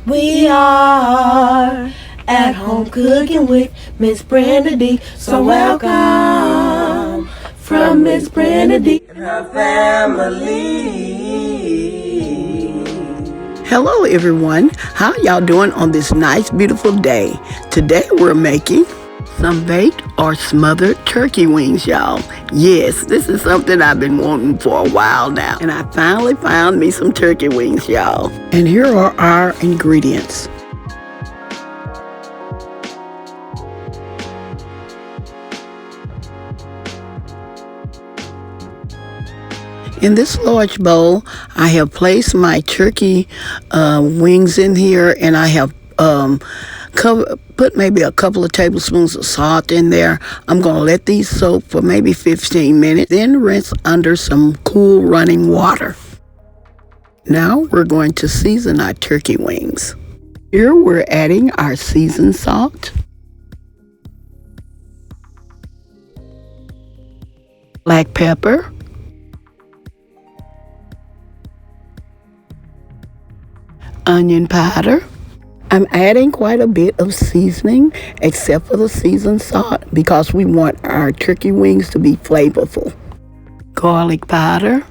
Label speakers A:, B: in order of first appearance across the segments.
A: We are at home cooking with Miss Brenda D. So welcome from Miss Brenda D and her family.
B: Hello everyone, how y'all doing on this nice beautiful day? Today we're making some baked or smothered turkey wings, y'all. Yes, this is something I've been wanting for a while now, and I finally found me some turkey wings, y'all. And here are our ingredients. In this large bowl, I have placed my turkey wings in here, and I have put maybe a couple of tablespoons of salt in there. I'm going to let these soak for maybe 15 minutes, then rinse under some cool running water. Now we're going to season our turkey wings. Here we're adding our seasoned salt, black pepper, onion powder. I'm adding quite a bit of seasoning except for the seasoned salt because we want our turkey wings to be flavorful. Garlic powder.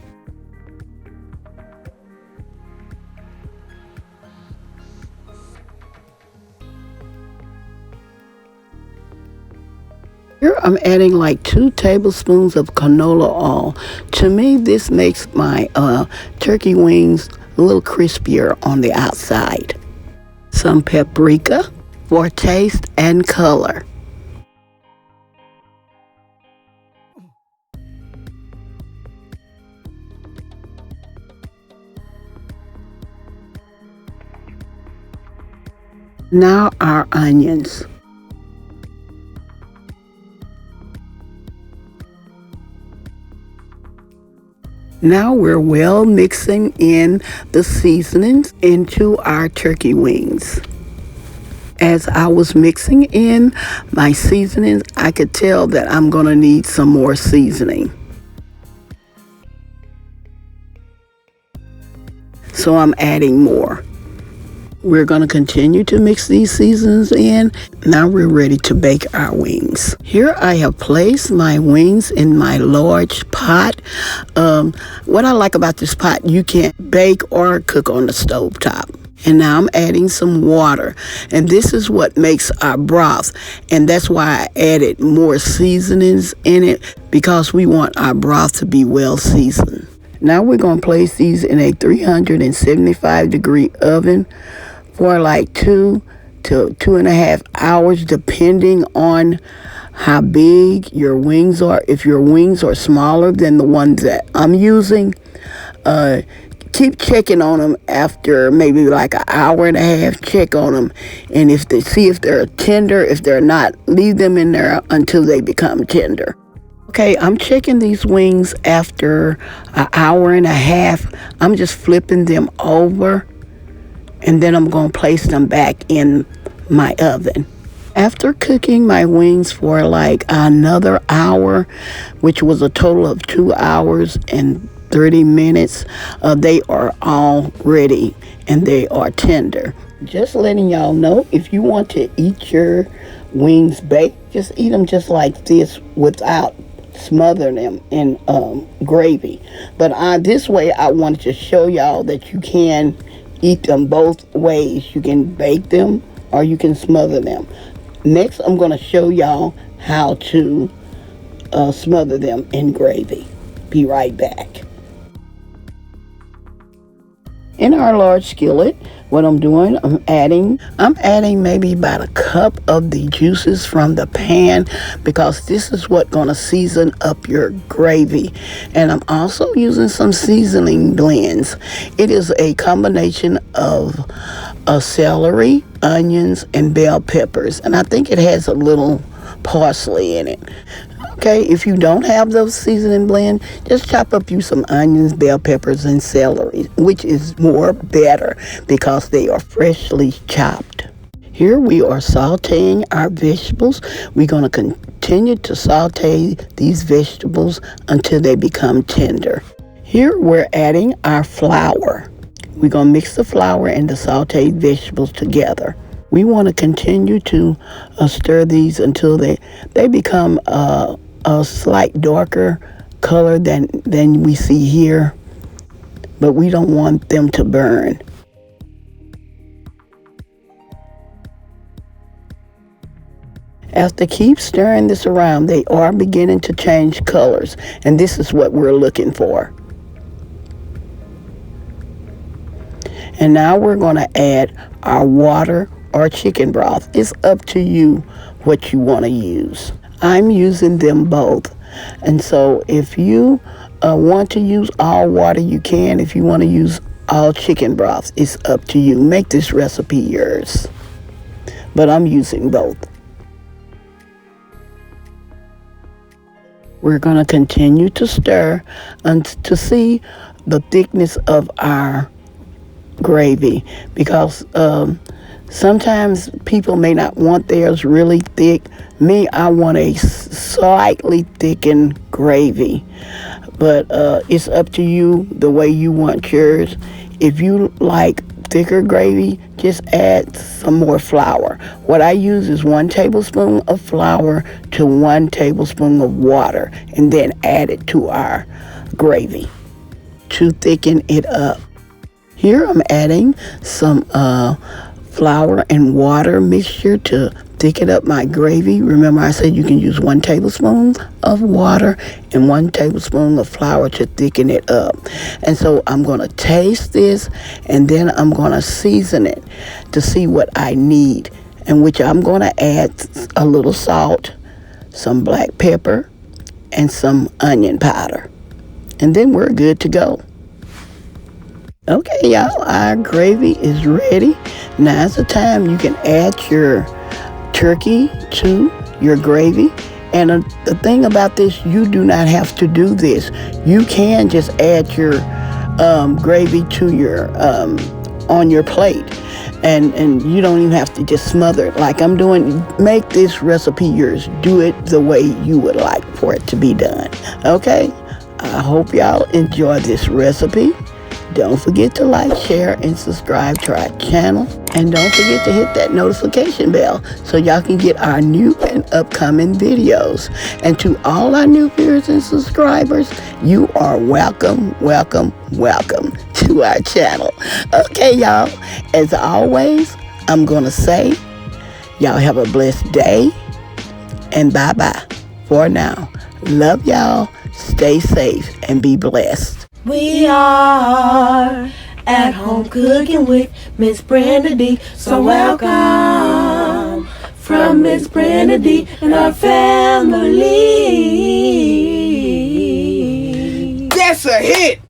B: Here I'm adding like 2 tablespoons of canola oil. To me, this makes my turkey wings a little crispier on the outside. Some paprika for taste and color. Now our onions. Now we're well mixing in the seasonings into our turkey wings. As I was mixing in my seasonings, I could tell that I'm going to need some more seasoning. So I'm adding more. We're going to continue to mix these seasonings in. Now we're ready to bake our wings. Here I have placed my wings in my large pot. What I like about this pot, you can bake or cook on the stove top. And now I'm adding some water. And this is what makes our broth. And that's why I added more seasonings in it, because we want our broth to be well seasoned. Now we're going to place these in a 375-degree oven for like 2 to 2.5 hours, depending on how big your wings are. If your wings are smaller than the ones that I'm using, keep checking on them after maybe like an hour and a half. Check on them, and see if they're tender. If they're not, leave them in there until they become tender. Okay, I'm checking these wings after an hour and a half. I'm just flipping them over, and then I'm going to place them back in my oven. After cooking my wings for like another hour, which was a total of 2 hours and 30 minutes, they are all ready and they are tender. Just letting y'all know, if you want to eat your wings baked, just eat them just like this without smothering them in gravy. But this way, I wanted to show y'all that you can eat them both ways. You can bake them or you can smother them. Next, I'm going to show y'all how to smother them in gravy. Be right back. In our large skillet, what I'm doing, I'm adding maybe about a cup of the juices from the pan, because this is what's going to season up your gravy. And I'm also using some seasoning blends. It is a combination of celery, onions, and bell peppers. And I think it has a little parsley in it. Okay, if you don't have those seasoning blend, just chop up you some onions, bell peppers, and celery, which is better because they are freshly chopped. Here we are sauteing our vegetables. We're going to continue to saute these vegetables until they become tender. Here we're adding our flour. We're going to mix the flour and the sauteed vegetables together. We want to continue to stir these until they become a slight darker color than we see here, but we don't want them to burn. As they keep stirring this around, they are beginning to change colors, and this is what we're looking for. And now we're going to add our water or chicken broth. It's up to you what you want to use. I'm using them both. And so if you want to use all water, you can. If you want to use all chicken broth, it's up to you. Make this recipe yours. But I'm using both. We're going to continue to stir to see the thickness of our gravy, because sometimes people may not want theirs really thick. Me, I want a slightly thickened gravy, but it's up to you the way you want yours. If you like thicker gravy, just add some more flour. What I use is 1 tablespoon of flour to 1 tablespoon of water, and then add it to our gravy to thicken it up. Here I'm adding some flour and water mixture to thicken up my gravy. Remember, I said you can use 1 tablespoon of water and 1 tablespoon of flour to thicken it up. And so I'm going to taste this, and then I'm going to season it to see what I need, in which I'm going to add a little salt, some black pepper, and some onion powder. And then we're good to go. Okay, y'all, our gravy is ready. Now's the time you can add your turkey to your gravy. And the thing about this, you do not have to do this. You can just add your gravy to your on your plate, and you don't even have to just smother it like I'm doing. Make this recipe yours. Do it the way you would like for it to be done. Okay, I hope y'all enjoy this recipe. Don't forget to like, share, and subscribe to our channel. And don't forget to hit that notification bell so y'all can get our new and upcoming videos. And to all our new viewers and subscribers, you are welcome, welcome, welcome to our channel. Okay, y'all, as always, I'm going to say, y'all have a blessed day, and bye-bye for now. Love y'all. Stay safe and be blessed.
A: We are at home cooking with Miss Brenda D. So welcome from Miss Brenda D and our family.
B: That's a hit!